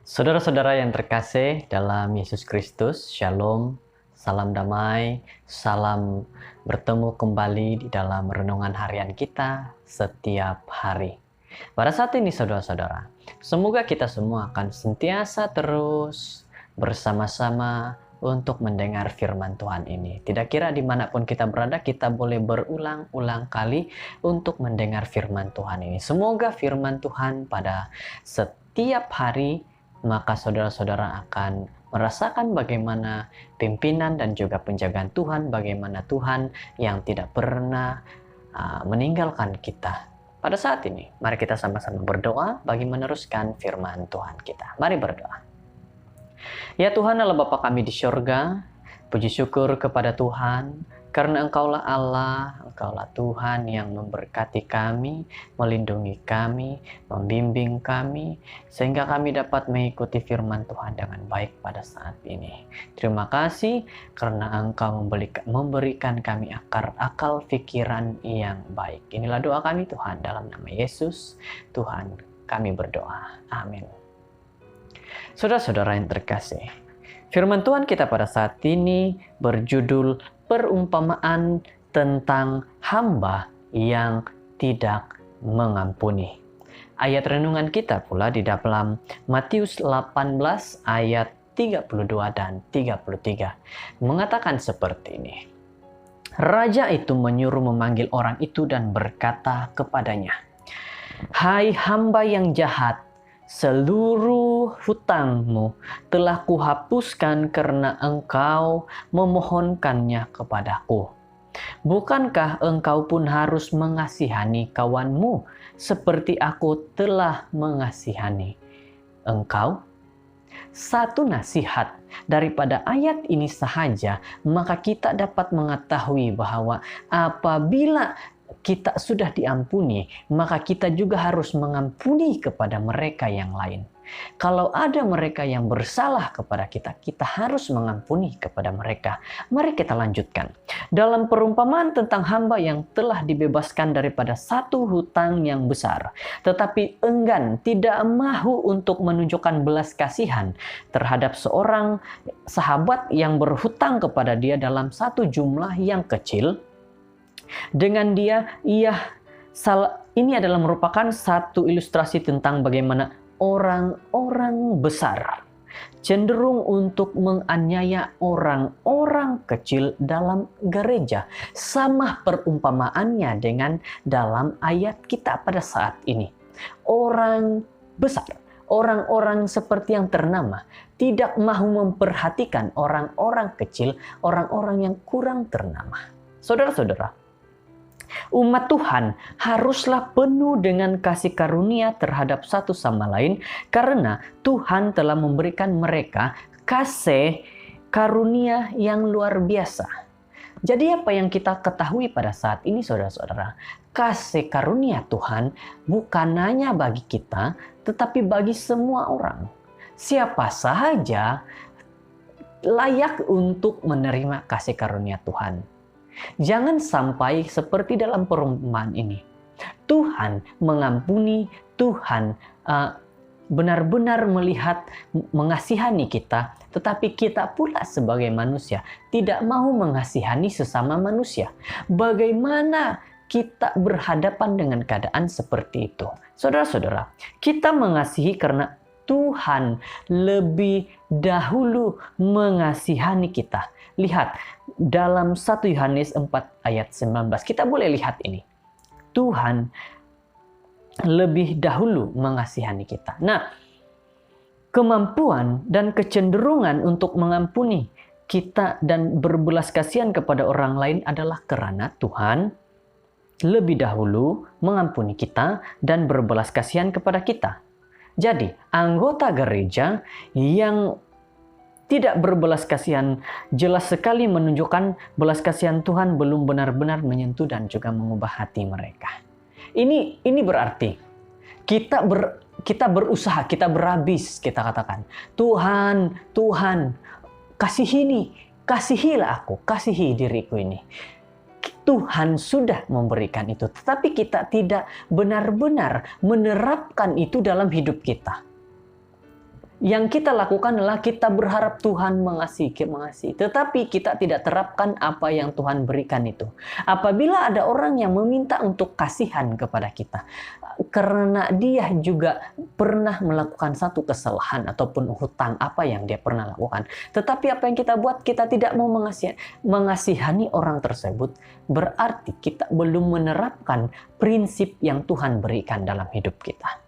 Saudara-saudara yang terkasih dalam Yesus Kristus, Shalom, salam damai, salam bertemu kembali di dalam renungan harian kita setiap hari. Pada saat ini saudara-saudara, semoga kita semua akan sentiasa terus bersama-sama untuk mendengar firman Tuhan ini. Tidak kira dimanapun kita berada, kita boleh berulang-ulang kali untuk mendengar firman Tuhan ini. Semoga firman Tuhan pada setiap hari maka saudara-saudara akan merasakan bagaimana pimpinan dan juga penjagaan Tuhan, bagaimana Tuhan yang tidak pernah meninggalkan kita. Pada saat ini, mari kita sama-sama berdoa bagi meneruskan firman Tuhan kita. Mari berdoa. Ya Tuhan Allah Bapa kami di syurga, puji syukur kepada Tuhan, karena Engkaulah Allah, Engkaulah Tuhan yang memberkati kami, melindungi kami, membimbing kami, sehingga kami dapat mengikuti firman Tuhan dengan baik pada saat ini. Terima kasih karena Engkau memberikan kami akal pikiran yang baik. Inilah doa kami Tuhan, dalam nama Yesus, Tuhan kami berdoa. Amin. Saudara-saudara yang terkasih, firman Tuhan kita pada saat ini berjudul perumpamaan tentang hamba yang tidak mengampuni. Ayat renungan kita pula di dalam Matius 18 ayat 32 dan 33 mengatakan seperti ini. Raja itu menyuruh memanggil orang itu dan berkata kepadanya, "Hai hamba yang jahat, seluruh hutangmu telah kuhapuskan karena engkau memohonkannya kepadaku. Bukankah engkau pun harus mengasihani kawanmu seperti aku telah mengasihani engkau?" Satu nasihat daripada ayat ini sahaja, maka kita dapat mengetahui bahwa apabila kita sudah diampuni, maka kita juga harus mengampuni kepada mereka yang lain. Kalau ada mereka yang bersalah kepada kita, kita harus mengampuni kepada mereka. Mari kita lanjutkan. Dalam perumpamaan tentang hamba yang telah dibebaskan daripada satu hutang yang besar, tetapi enggan, tidak mahu untuk menunjukkan belas kasihan terhadap seorang sahabat yang berhutang kepada dia dalam satu jumlah yang kecil, dengan dia, ini adalah merupakan satu ilustrasi tentang bagaimana orang-orang besar cenderung untuk menganiaya orang-orang kecil dalam gereja. Sama perumpamaannya dengan dalam ayat kita pada saat ini. Orang besar, orang-orang seperti yang ternama, tidak mahu memperhatikan orang-orang kecil, orang-orang yang kurang ternama. Saudara-saudara, umat Tuhan haruslah penuh dengan kasih karunia terhadap satu sama lain karena Tuhan telah memberikan mereka kasih karunia yang luar biasa. Jadi apa yang kita ketahui pada saat ini saudara-saudara, kasih karunia Tuhan bukan hanya bagi kita tetapi bagi semua orang. Siapa sahaja layak untuk menerima kasih karunia Tuhan. Jangan sampai seperti dalam perumpamaan ini. Tuhan mengampuni, Tuhan benar-benar melihat, mengasihani kita, tetapi kita pula sebagai manusia tidak mau mengasihani sesama manusia. Bagaimana kita berhadapan dengan keadaan seperti itu? Saudara-saudara, kita mengasihi karena Tuhan lebih dahulu mengasihani kita. Lihat, dalam 1 Yohanes 4 ayat 19, kita boleh lihat ini. Tuhan lebih dahulu mengasihani kita. Nah, kemampuan dan kecenderungan untuk mengampuni kita dan berbelas kasihan kepada orang lain adalah karena Tuhan lebih dahulu mengampuni kita dan berbelas kasihan kepada kita. Jadi, anggota gereja yang tidak berbelas kasihan jelas sekali menunjukkan belas kasihan Tuhan belum benar-benar menyentuh dan juga mengubah hati mereka. Ini berarti kita berusaha, kita berhabis, kita katakan, Tuhan, kasihilah aku, kasihi diriku ini. Tuhan sudah memberikan itu, tetapi kita tidak benar-benar menerapkan itu dalam hidup kita. Yang kita lakukan adalah kita berharap Tuhan mengasihi. Tetapi kita tidak terapkan apa yang Tuhan berikan itu. Apabila ada orang yang meminta untuk kasihan kepada kita, karena dia juga pernah melakukan satu kesalahan ataupun hutang apa yang dia pernah lakukan. Tetapi apa yang kita buat, kita tidak mau mengasihani orang tersebut, berarti kita belum menerapkan prinsip yang Tuhan berikan dalam hidup kita.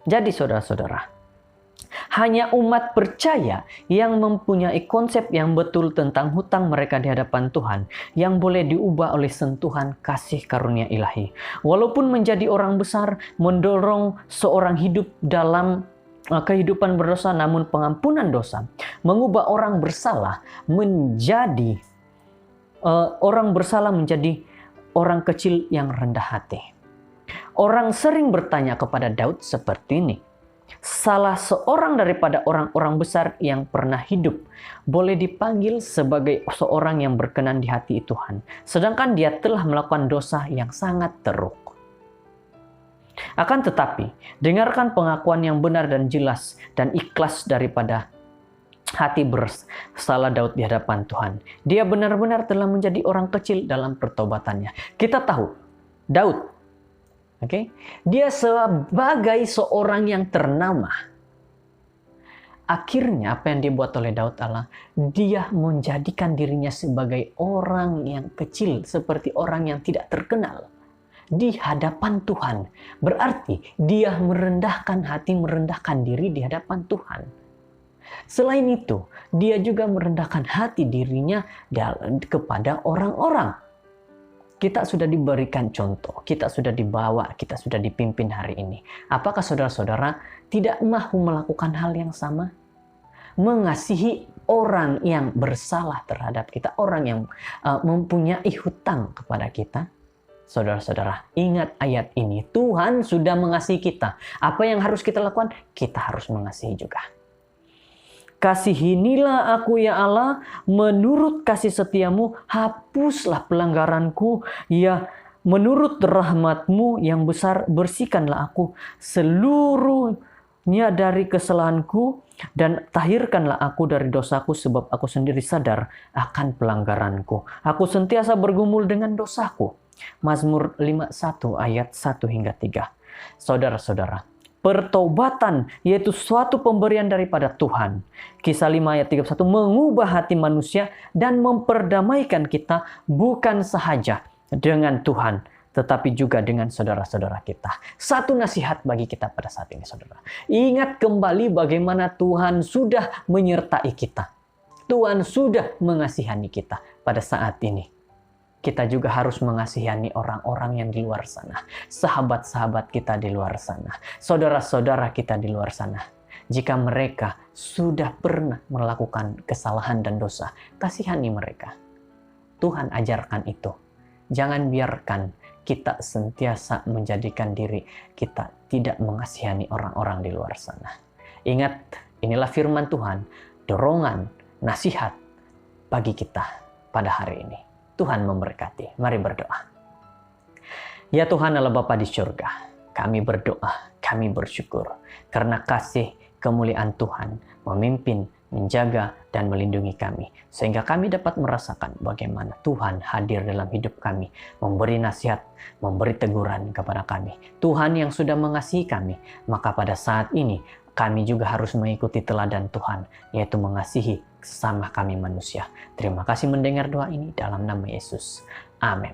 Jadi saudara-saudara, hanya umat percaya yang mempunyai konsep yang betul tentang hutang mereka di hadapan Tuhan yang boleh diubah oleh sentuhan kasih karunia ilahi. Walaupun menjadi orang besar mendorong seorang hidup dalam kehidupan berdosa, namun pengampunan dosa mengubah orang bersalah menjadi orang kecil yang rendah hati. Orang sering bertanya kepada Daud seperti ini. Salah seorang daripada orang-orang besar yang pernah hidup boleh dipanggil sebagai seorang yang berkenan di hati Tuhan, sedangkan dia telah melakukan dosa yang sangat teruk. Akan tetapi, dengarkan pengakuan yang benar dan jelas dan ikhlas daripada hati bersalah Daud di hadapan Tuhan. Dia benar-benar telah menjadi orang kecil dalam pertobatannya. Kita tahu, Daud, dia sebagai seorang yang ternama. Akhirnya apa yang dibuat oleh Daud adalah dia menjadikan dirinya sebagai orang yang kecil, seperti orang yang tidak terkenal di hadapan Tuhan. Berarti dia merendahkan hati, merendahkan diri di hadapan Tuhan. Selain itu, dia juga merendahkan hati dirinya kepada orang-orang. Kita sudah diberikan contoh, kita sudah dibawa, kita sudah dipimpin hari ini. Apakah saudara-saudara tidak mahu melakukan hal yang sama? Mengasihi orang yang bersalah terhadap kita, orang yang mempunyai hutang kepada kita. Saudara-saudara, ingat ayat ini. Tuhan sudah mengasihi kita. Apa yang harus kita lakukan? Kita harus mengasihi juga. Kasihinilah aku ya Allah, menurut kasih setiamu, hapuslah pelanggaranku, ya menurut rahmatmu yang besar, bersihkanlah aku seluruhnya dari kesalahanku, dan tahirkanlah aku dari dosaku, sebab aku sendiri sadar akan pelanggaranku. Aku sentiasa bergumul dengan dosaku. Mazmur 51 ayat 1 hingga 3. Saudara-saudara, pertobatan yaitu suatu pemberian daripada Tuhan. Kisah 5 ayat 31 mengubah hati manusia dan memperdamaikan kita bukan sahaja dengan Tuhan, tetapi juga dengan saudara-saudara kita. Satu nasihat bagi kita pada saat ini, saudara. Ingat kembali bagaimana Tuhan sudah menyertai kita. Tuhan sudah mengasihani kita pada saat ini. Kita juga harus mengasihani orang-orang yang di luar sana. Sahabat-sahabat kita di luar sana. Saudara-saudara kita di luar sana. Jika mereka sudah pernah melakukan kesalahan dan dosa, kasihani mereka. Tuhan ajarkan itu. Jangan biarkan kita sentiasa menjadikan diri kita tidak mengasihani orang-orang di luar sana. Ingat, inilah firman Tuhan, dorongan, nasihat bagi kita pada hari ini. Tuhan memberkati. Mari berdoa. Ya Tuhan Allah Bapa di surga, kami berdoa, kami bersyukur karena kasih kemuliaan Tuhan memimpin, menjaga, dan melindungi kami. Sehingga kami dapat merasakan bagaimana Tuhan hadir dalam hidup kami, memberi nasihat, memberi teguran kepada kami. Tuhan yang sudah mengasihi kami, maka pada saat ini kami juga harus mengikuti teladan Tuhan, yaitu mengasihi sesama kami manusia. Terima kasih mendengar doa ini dalam nama Yesus. Amin.